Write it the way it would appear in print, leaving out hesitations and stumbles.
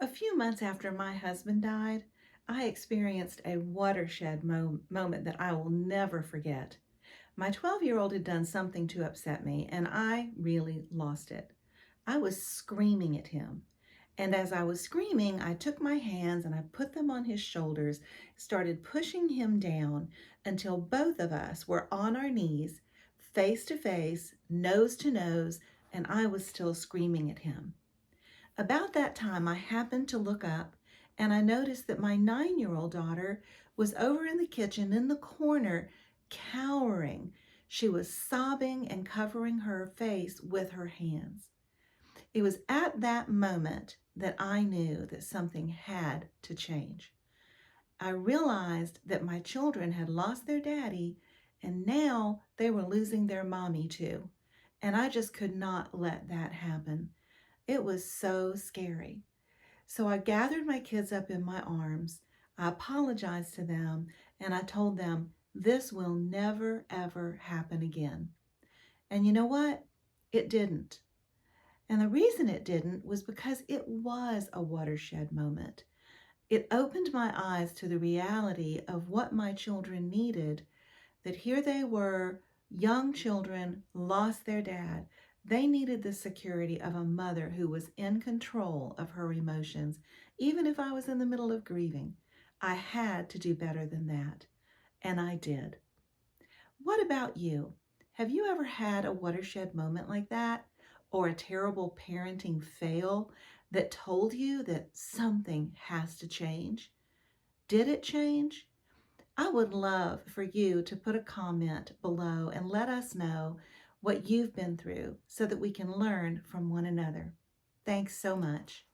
A few months after my husband died, I experienced a watershed moment that I will never forget. My 12-year-old had done something to upset me, and I really lost it. I was screaming at him. And as I was screaming, I took my hands and I put them on his shoulders, started pushing him down until both of us were on our knees, face to face, nose to nose, and I was still screaming at him. About that time, I happened to look up and I noticed that my 9-year-old daughter was over in the kitchen in the corner, cowering. She was sobbing and covering her face with her hands. It was at that moment that I knew that something had to change. I realized that my children had lost their daddy and now they were losing their mommy too. And I just could not let that happen. It was so scary. So I gathered my kids up in my arms. I apologized to them and I told them this will never, ever happen again. And you know what? It didn't. And the reason it didn't was because it was a watershed moment. It opened my eyes to the reality of what my children needed, that here they were, young children, lost their dad. They needed the security of a mother who was in control of her emotions. Even if I was in the middle of grieving, I had to do better than that. And I did. What about you? Have you ever had a watershed moment like that? Or a terrible parenting fail that told you that something has to change? Did it change? I would love for you to put a comment below and let us know what you've been through so that we can learn from one another. Thanks so much.